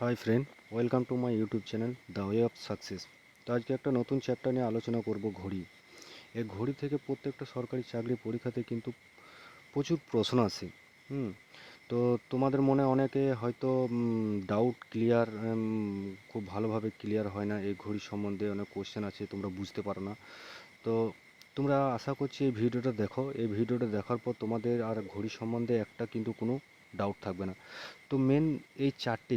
Hi friend, welcome to my YouTube channel the way of success. তো আজকে একটা নতুন চ্যাপ্টার নিয়ে আলোচনা করব ঘড়ি। এই ঘড়ি থেকে প্রত্যেকটা সরকারি চাকরি পরীক্ষাতে কিন্তু প্রচুর প্রশ্ন আসে। হুম তো তোমাদের মনে অনেকে হয়তো ডাউট ক্লিয়ার খুব ভালোভাবে ক্লিয়ার হয় না। এই ঘড়ি সম্বন্ধে অনেক কোশ্চেন আছে, তোমরা বুঝতে পারো না। তো তোমরা আশা করছি এই ভিডিওটা দেখো। এই ভিডিওটা দেখার পর তোমাদের আর ঘড়ি সম্বন্ধে একটা কিন্তু কোনো ডাউট থাকবে না। তো মেন এই চারটে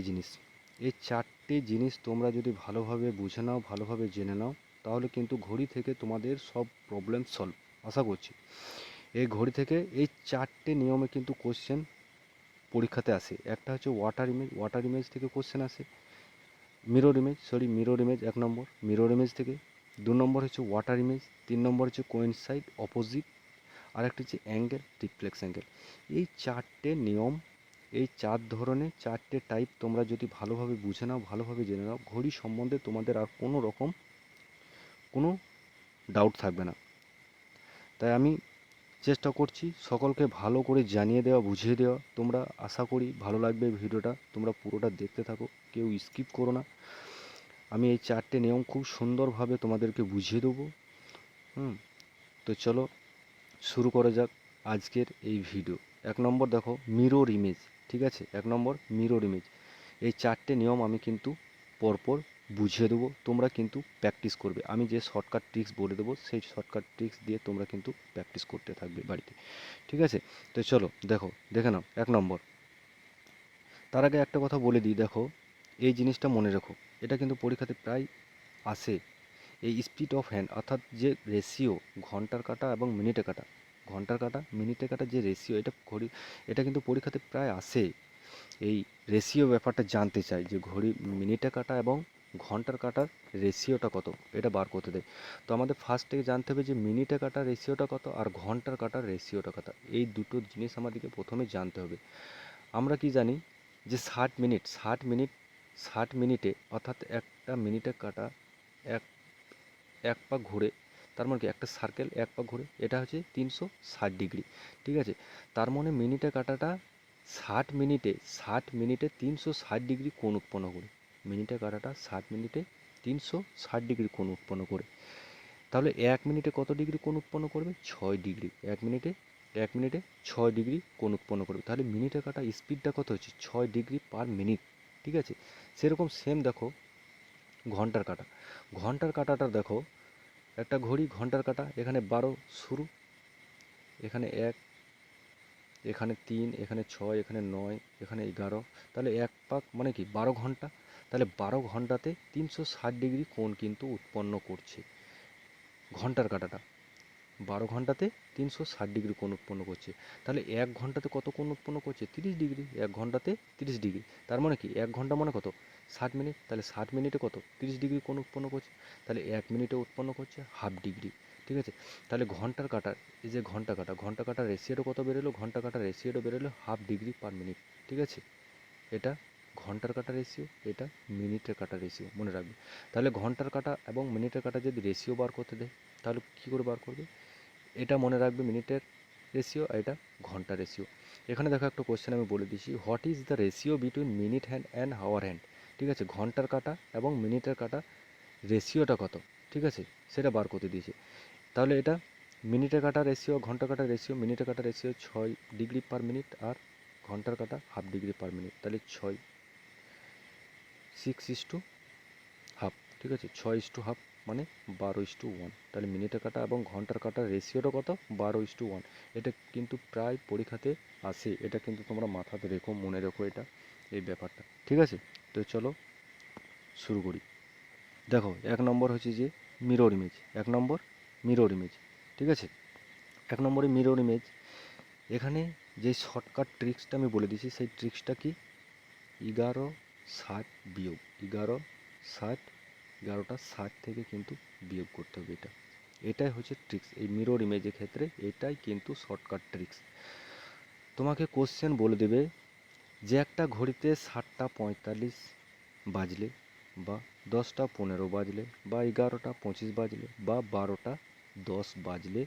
জিনিস তোমরা যদি ভালোভাবে বুঝে নাও, ভালোভাবে জেনে নাও, তাহলে কিন্তু ঘড়ি থেকে তোমাদের সব প্রবলেম সলভ আশা করছি। এই ঘড়ি থেকে এই চারটে নিয়মে কিন্তু কোশ্চেন পরীক্ষাতে আসে। একটা হচ্ছে ওয়াটার ইমেজ থেকে কোশ্চেন আসে। মিরর ইমেজ 1 নম্বর, মিরর ইমেজ থেকে। 2 নম্বর হচ্ছে ওয়াটার ইমেজ। 3 নম্বর হচ্ছে কোয়েনসাইড অপোজিট। আর একটা হচ্ছে অ্যাঙ্গেল, রিফ্লেক্স অ্যাঙ্গেল। এই চারটে নিয়ম, এই চার ধরনের চারটে টাইপ তোমরা যদি ভালোভাবে বুঝে নাও, ভালোভাবে জেনে নাও, ঘড়ি সম্বন্ধে তোমাদের আর কোনো রকম কোনো ডাউট থাকবে না। তাই আমি চেষ্টা করছি সকলকে ভালো করে জানিয়ে দেওয়া, বুঝিয়ে দেওয়া। তোমরা আশা করি ভালো লাগবে ভিডিওটা, তোমরা পুরোটা দেখতে থাকো, কেউ স্কিপ করো না। আমি এই চারটে নিয়ম খুব সুন্দরভাবে তোমাদেরকে বুঝিয়ে দেবো। হুম তো চলো শুরু করা যাক আজকের এই ভিডিও। 1 নম্বর দেখো, মিরর ইমেজ। ঠিক আছে, 1 নম্বর মিরর ইমেজ। এই চারটে নিয়ম আমি কিন্তু পরপর বুঝিয়ে দেবো, তোমরা কিন্তু প্র্যাকটিস করবে। আমি যে শর্টকাট ট্রিক্স বলে দেবো, সেই শর্টকাট ট্রিক্স দিয়ে তোমরা কিন্তু প্র্যাকটিস করতে থাকবে বাড়িতে। ঠিক আছে, তো চলো দেখে নাও 1 নম্বর। তার আগে একটা কথা বলে দিই, দেখো এই জিনিসটা মনে রেখো, এটা কিন্তু পরীক্ষাতে প্রায় আসে। এই স্পিড অফ হ্যান্ড, অর্থাৎ যে রেশিও, ঘন্টার কাঁটা এবং মিনিটে কাঁটা, ঘন্টার কাঁটা মিনিটে কাঁটা যে রেশিও, এটা কিন্তু পরীক্ষাতে প্রায় আসে। এই রেশিও ব্যাপারটা জানতে চাই যে ঘড়ি মিনিটে কাঁটা এবং ঘন্টার কাঁটার রেশিওটা কত, এটা বার করতে দেয়। তো আমাদের ফার্স্ট থেকে জানতে হবে যে মিনিটে কাঁটার রেশিওটা কত আর ঘন্টার কাঁটার রেশিওটা কত। এই দুটো জিনিস আমাদেরকে প্রথমে জানতে হবে। আমরা কি জানি যে 60 মিনিটে অর্থাৎ একটা মিনিটে কাঁটা এক এক পাক ঘুরে, তার মানে কি একটা সার্কেল এক পাক ঘুরে, এটা হচ্ছে 360 ডিগ্রি। ঠিক আছে, তার মানে মিনিটে কাটাটা 60 মিনিটে 360 ডিগ্রি কোণ উৎপন্ন করে। মিনিটে কাটাটা 60 মিনিটে 360 ডিগ্রি কোণ উৎপন্ন করে। তাহলে 1 মিনিটে কত ডিগ্রি কোণ উৎপন্ন করবে? 6 ডিগ্রি। 1 মিনিটে 6 ডিগ্রি কোণ উৎপন্ন করবে। তাহলে মিনিটে কাটা স্পিডটা কত হচ্ছে? 6 ডিগ্রি/মিনিট। ঠিক আছে, সেরকম সেম দেখো ঘন্টার কাটা। ঘন্টার কাটাটা দেখো, একটা ঘড়ি ঘন্টার কাঁটা, এখানে 12 শুরু, এখানে 1, এখানে 3, এখানে 6, এখানে 9, এখানে 11। তাহলে এক পাক মানে কি 12 ঘন্টা। তাহলে 12 ঘন্টাতে 360 ডিগ্রি কোণ কিন্তু উৎপন্ন করছে ঘন্টার কাঁটাটা। 12 ঘন্টাতে 360 ডিগ্রি কোণ উৎপন্ন করছে। তাহলে 1 ঘন্টাতে কত কোণ উৎপন্ন করছে? 30 ডিগ্রি। 1 ঘন্টাতে 30 ডিগ্রি। তার মানে কি 1 ঘন্টা মানে কত? 60 মিনিট। তাহলে 60 মিনিটে কত? 30 ডিগ্রি কোণ উৎপন্ন করছে। তাহলে 1 মিনিটে উৎপন্ন করছে হাফ ডিগ্রি। ঠিক আছে, তাহলে ঘন্টার কাঁটার, এই যে ঘন্টা কাটার রেশিওটা কত বেরোলো? ঘন্টা কাটার রেশিওটা বেরোলো ½ ডিগ্রি/মিনিট। ঠিক আছে, এটা ঘন্টার কাটা রেশিও, এটা মিনিটের কাটা রেশিও, মনে রাখবে। তাহলে ঘন্টার কাটা এবং মিনিটের কাটা যদি রেশিও বার করতে দেয়, তাহলে কী করে বার করবে? এটা মনে রাখবে মিনিটের রেশিও, আর এটা ঘন্টা রেশিও। এখানে দেখো একটা কোশ্চেন আমি বলে দিচ্ছি, what is the ratio between minute hand and our hand. ঠিক আছে, ঘন্টার কাটা এবং মিনিটের কাটা রেশিওটা কত? ঠিক আছে, সেটা বার করতে দিয়েছে। তাহলে এটা মিনিটের কাটা রেশিও, ঘন্টা কাটা রেশিও, মিনিটের কাটা রেশিও 6 ডিগ্রি/মিনিট আর ঘন্টার কাটা ½ ডিগ্রি/মিনিট। তাহলে 6:1/2। ঠিক আছে, 6:1 মানে 12:1। তাহলে মিনিটের কাটা এবং ঘন্টার কাটার রেশিওটা কত? 12:1। এটা কিন্তু প্রায় পরীক্ষাতে আসে, এটা কিন্তু তোমরা মাথাতে রেখো, মনে রেখো এটা, এই ব্যাপারটা। ঠিক আছে, তো চলো শুরু করি। দেখো 1 নম্বর হচ্ছে যে মিরর ইমেজ। 1 নম্বর মিরর ইমেজ। ঠিক আছে, 1 নম্বরে মিরর ইমেজ। এখানে যে শর্টকাট ট্রিক্সটা আমি বলে দিয়েছি, সেই ট্রিক্সটা কি? 11 60 বিয়োগ, 11 60, 11টা 60 থেকে কিন্তু বিয়োগ করতে হবে। এটাই হচ্ছে ট্রিক্স এই মিরর ইমেজের ক্ষেত্রে, এটাই কিন্তু শর্টকাট ট্রিক্স। তোমাকে কোশ্চেন বলে দেবে যে একটা ঘড়িতে 7টা 45 বাজলে, বা 10টা 15 বাজলে, বা 11টা 25 বাজলে, বা 12টা 10 বাজলে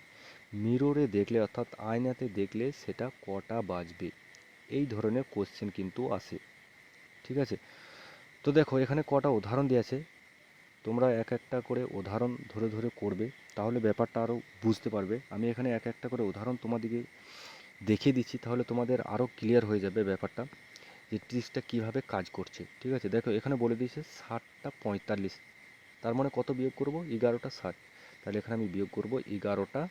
মিররে দেখলে, অর্থাৎ আয়নাতে দেখলে সেটা কটা বাজবে? এই ধরনের কোশ্চেন কিন্তু আসে। ঠিক আছে, তো দেখো এখানে কটা উদাহরণ দেওয়া আছে, তোমরা এক একটা করে উদাহরণ ধরে ধরে করবে, তাহলে ব্যাপারটা আরও বুঝতে পারবে। আমি এখানে এক একটা করে উদাহরণ তোমাদেরকে দেখিয়ে দিচ্ছি, তাহলে তোমাদের আরও ক্লিয়ার হয়ে যাবে ব্যাপারটা যে ট্রিক্সটা কীভাবে কাজ করছে। ঠিক আছে, দেখো এখানে বলে দিয়েছে 7টা 45, তার মানে কত বিয়োগ করব? 11টা 60। তাহলে এখানে আমি বিয়োগ করব 11টা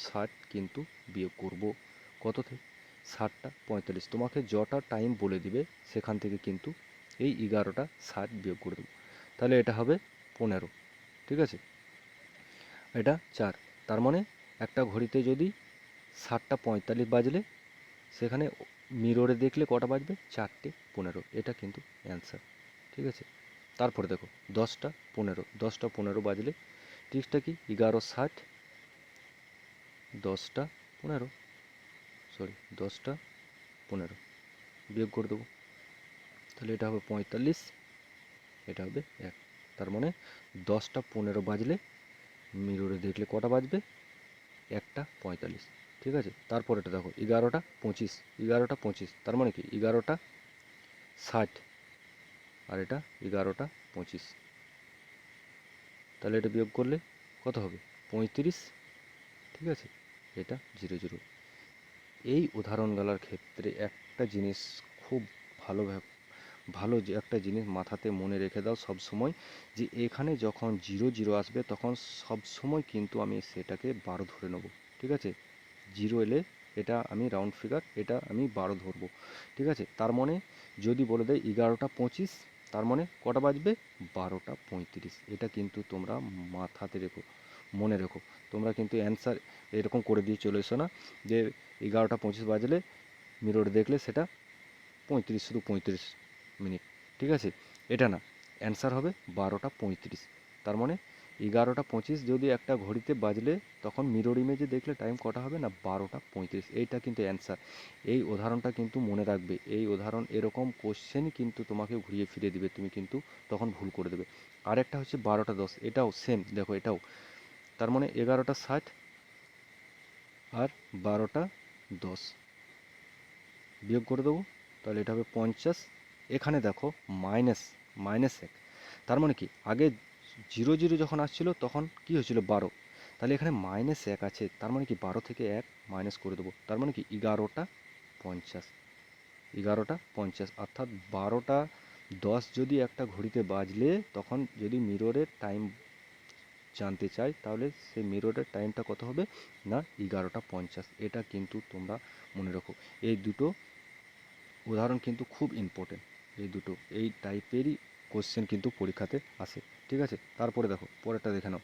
60, কিন্তু বিয়োগ করব কত থেকে? 7টা 45। তোমাকে যটা টাইম বলে দিবে সেখান থেকে কিন্তু এই 11টা 60 বিয়োগ করে দেবো, তাহলে এটা হবে 15। ঠিক আছে, এটা 4। তার মানে একটা ঘড়িতে যদি 7টা 45 বাজলে সেখানে মিররে দেখলে কটা বাজবে? 4টে 15। এটা কিন্তু অ্যান্সার। ঠিক আছে, তারপরে দেখো 10টা 15, 10টা 15 বাজলে ট্রিক্সটা কি? 11:60, 10টা 15, সরি 10টা 15 বিয়োগ করে দেবো, তাহলে এটা হবে 45, এটা হবে 1। তার মানে 10টা 15 বাজলে মিররে দেখলে কটা বাজবে? 1টা 45। ঠিক আছে, তারপর এটা দেখো 11টা 25, 11টা 25, তার মানে কি 11টা 60, আর এটা 11টা 25, তাহলে এটা বিয়োগ করলে কত হবে? 35। ঠিক আছে, এটা 00। এই উদাহরণগুলোর ক্ষেত্রে একটা জিনিস খুব ভালো যে একটা জিনিস মাথাতে মনে রেখে দাও সব সময়, যে এখানে যখন 00 আসবে তখন সব সময় কিন্তু আমি সেটাকে 12 ধরে নেব। ঠিক আছে, 0 এলে এটা আমি রাউন্ড ফিগার, এটা আমি 12 ধরবো। ঠিক আছে, তার মানে যদি বলে দেয় 11টা 25, তার মানে কটা বাজবে? 12টা 35। এটা কিন্তু তোমরা মাথাতে রেখো, মনে রেখো। তোমরা কিন্তু অ্যান্সার এরকম করে দিয়ে চলে এসো না যে 11টা 25 বাজলে মিররে দেখলে সেটা 35, শুধু 35 মিনিট। ঠিক আছে, এটা না, অ্যান্সার হবে 12টা 35। তার মানে 11টা 25 যদি একটা ঘড়িতে বাজলে তখন মিরর ইমেজে দেখলে টাইম কটা হবে? না 12টা 35। এইটা কিন্তু অ্যান্সার। এই উদাহরণটা কিন্তু মনে রাখবে, এই উদাহরণ এরকম কোশ্চেনই কিন্তু তোমাকে ঘুরিয়ে ফিরে দিবে, তুমি কিন্তু তখন ভুল করে দেবে। আরেকটা হচ্ছে 12টা 10, এটাও সেম, দেখো এটাও, তার মানে 11টা 60 আর 12টা 10 বিয়োগ করে দেবো, তাহলে এটা হবে 50। এখানে দেখো মাইনাস, -1, তার মানে কি আগে 00 যখন আসছিল তখন কি হয়েছিল? 12, তাহলে এখানে -1 আছে, তার মানে কি 12 থেকে 1 মাইনাস করে দেবো, তার মানে কি 11টা 50, 11টা 50, অর্থাৎ 12টা 10 যদি একটা ঘড়িতে বাজলে তখন যদি মিররের টাইম জানতে চাই তাহলে সেই মিররের টাইমটা কত হবে? না 11টা 50। এটা কিন্তু তোমরা মনে রাখো, এই দুটো উদাহরণ কিন্তু খুব ইম্পর্টেন্ট। এই দুটো এই টাইপেরই কোশ্চেন কিন্তু পরীক্ষাতে আসে। ঠিক আছে, তারপরে দেখো পরেরটা দেখে নাও,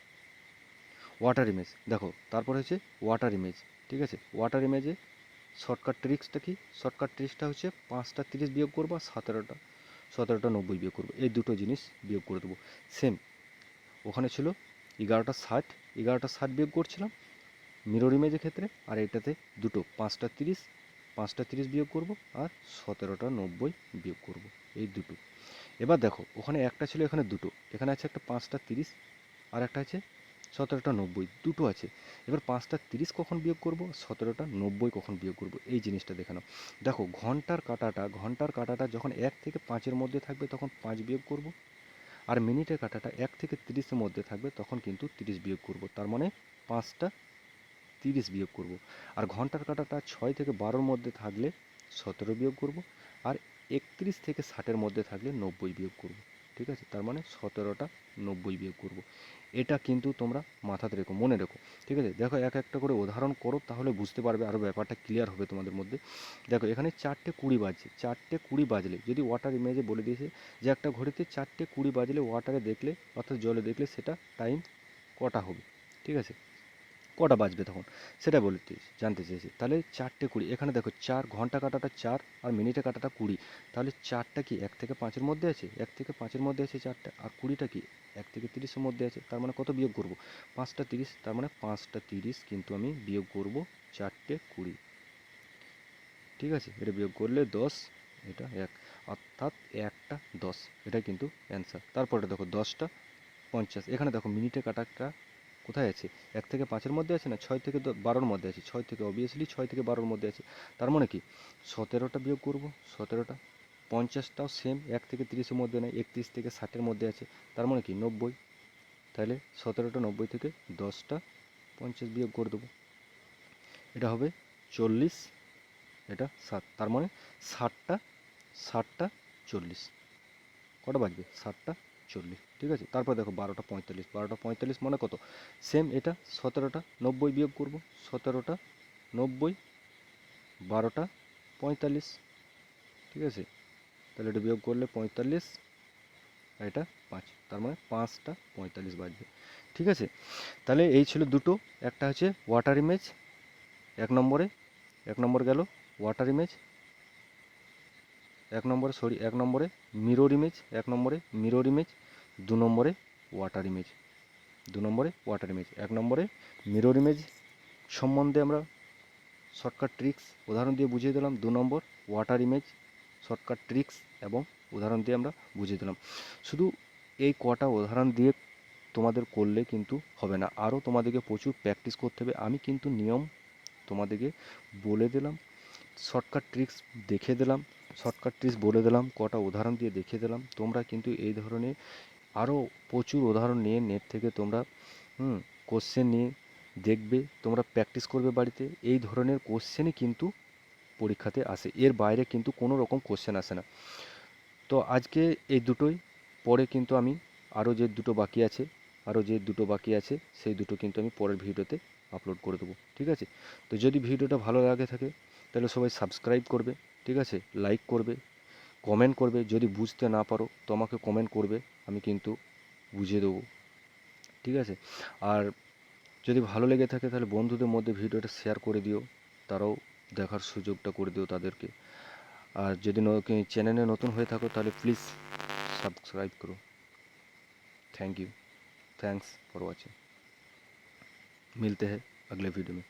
ওয়াটার ইমেজ। দেখো তারপরে হচ্ছে ওয়াটার ইমেজ। ঠিক আছে, ওয়াটার ইমেজে শর্টকাট ট্রিক্সটা কি? শর্টকাট ট্রিক্সটা হচ্ছে 5টা 30 বিয়োগ করবো, 17টা 90 বিয়োগ করবো, এই দুটো জিনিস বিয়োগ করে দেবো। সেম ওখানে ছিল 11টা 60, 11টা 60 বিয়োগ করছিলাম মিরর ইমেজের ক্ষেত্রে, আর এটাতে দুটো 5টা 30, 5টা 30 বিয়োগ করব আর 17টা 90 বিয়োগ করব, এই দুটো। এবার দেখো ওখানে একটা ছিল, এখানে দুটো, এখানে আছে একটা 5টা 30 আর একটা আছে 17টা 90, দুটো আছে। এবার 5টা 30 কখন বিয়োগ করব, 17টা 90 কখন বিয়োগ করব, এই জিনিসটা দেখে নাও। দেখো ঘন্টার কাঁটাটা যখন 1 থেকে 5-এর মধ্যে থাকবে তখন 5 বিয়োগ করব, আর মিনিটের কাঁটাটা 1 থেকে 30-এর মধ্যে থাকবে তখন কিন্তু 30 বিয়োগ করব, তার মানে 5টা 30 বিয়োগ করব। আর ঘন্টার কাঁটাটা 6 থেকে 12-র মধ্যে থাকলে 17 বিয়োগ করব, আর 31 থেকে 60-এর মধ্যে থাকলে 90 বিয়োগ করব। ঠিক আছে, তার মানে 17টা 90 বিয়োগ করব। এটা কিন্তু তোমরা মাথাতে রেখো, মনে রেখো। ঠিক আছে, দেখো এক একটা করে উদাহরণ করো, তাহলে বুঝতে পারবে, আরও ব্যাপারটা ক্লিয়ার হবে তোমাদের মধ্যে। দেখো এখানে 4টে 20 বাজছে, 4টে 20 বাজলে যদি ওয়াটার ইমেজে বলে দিয়েছে যে একটা ঘড়িতে 4টে 20 বাজলে ওয়াটারে দেখলে অর্থাৎ জলে দেখলে সেটা টাইম কটা হবে। ঠিক আছে, কটা বাজবে তখন সেটা বলতে জানতে চেয়েছি। তাহলে 4টে 20, এখানে দেখো 4, ঘন্টা কাটাটা 4 আর মিনিটে কাটাটা 20, তাহলে 4টা কি 1 থেকে 5-এর মধ্যে আছে? 1 থেকে 5-এর মধ্যে আছে 4টা, আর 20টা কি 1 থেকে 30-এর মধ্যে আছে, তার মানে কত বিয়োগ করব? 5টা 30, তার মানে 5টা 30 কিন্তু আমি বিয়োগ করব 4টে 20। ঠিক আছে, এটা বিয়োগ করলে 10, এটা 1, অর্থাৎ 1টা 10, এটা কিন্তু অ্যান্সার। তারপরে দেখো 10টা 50, এখানে দেখো মিনিটে কাটাটা কোথায় আছে? 1 থেকে 5-এর মধ্যে আছে না 6 থেকে 12-র মধ্যে আছে? 6 থেকে 12-র মধ্যে আছে, তার মানে কি 17টা বিয়োগ করব, 17টা 50টাও সেম 1 থেকে 30-এর মধ্যে নেই, 31 থেকে 60-এর মধ্যে আছে, তার মানে কি 90। তাহলে 17টা 90 থেকে 10টা 50 বিয়োগ করে দেবো, এটা হবে 40, এটা 7, তার মানে 60টা 40, কটা বাজবে 7টা 40, ঠিক আছে। তারপর দেখো 12টা 45, 12টা 45 মানে কত, সেম এটা 17টা 90 বিয়োগ করবো, 17টা 90, 12টা 45, ঠিক আছে। তাহলে এটা বিয়োগ করলে 45 আর এটা 5, তার মানে 5টা 45 বাজবে, ঠিক আছে। তাহলে এই ছিল দুটো, একটা হচ্ছে ওয়াটার ইমেজ, এক নম্বর গেল ওয়াটার ইমেজ, এক নম্বরে মিরর ইমেজ, মিরর ইমেজ, 2 নম্বরে ওয়াটার ইমেজ, 1 নম্বরে মিরর ইমেজ সম্বন্ধে আমরা শর্টকাট ট্রিক্স উদাহরণ দিয়ে বুঝিয়ে দিলাম, 2 নম্বর ওয়াটার ইমেজ শর্টকাট ট্রিক্স এবং উদাহরণ দিয়ে আমরা বুঝিয়ে দিলাম। শুধু এই কটা উদাহরণ দিয়ে তোমাদের করলে কিন্তু হবে না, আরও তোমাদেরকে প্রচুর প্র্যাকটিস করতে হবে। আমি কিন্তু নিয়ম তোমাদেরকে বলে দিলাম, শর্টকাট ট্রিক্স দেখে দিলাম, বলে দিলাম, কটা উদাহরণ দিয়ে দেখিয়ে দিলাম। তোমরা কিন্তু এই ধরনের আরও প্রচুর উদাহরণ নিয়ে নেট থেকে তোমরা কোশ্চেন নিয়ে দেখবে, তোমরা প্র্যাকটিস করবে বাড়িতে। এই ধরনের কোশ্চেনই কিন্তু পরীক্ষাতে আসে, এর বাইরে কিন্তু কোনো রকম কোশ্চেন আসে না। তো আজকে এই দুটোই, পরে কিন্তু আমি আরও যে দুটো বাকি আছে সেই দুটো কিন্তু আমি পরের ভিডিওতে আপলোড করে দেবো, ঠিক আছে। তো যদি ভিডিওটা ভালো লাগে থাকে তাহলে সবাই সাবস্ক্রাইব করবে, ঠিক আছে, লাইক করবে, কমেন্ট করবে। যদি বুঝতে না পারো তো আমাকে কমেন্ট করবে, আমি কিন্তু বুঝিয়ে দেবো, ঠিক আছে। আর যদি ভালো লেগে থাকে তাহলে বন্ধুদের মধ্যে ভিডিওটা শেয়ার করে দিও, তারাও দেখার সুযোগটা করে দিও তাদেরকে। আর যদি চ্যানেলে নতুন হয়ে থাকো তাহলে প্লিজ सब्सक्राइब करो। Thanks for watching. मिलते हैं अगले वीडियो में।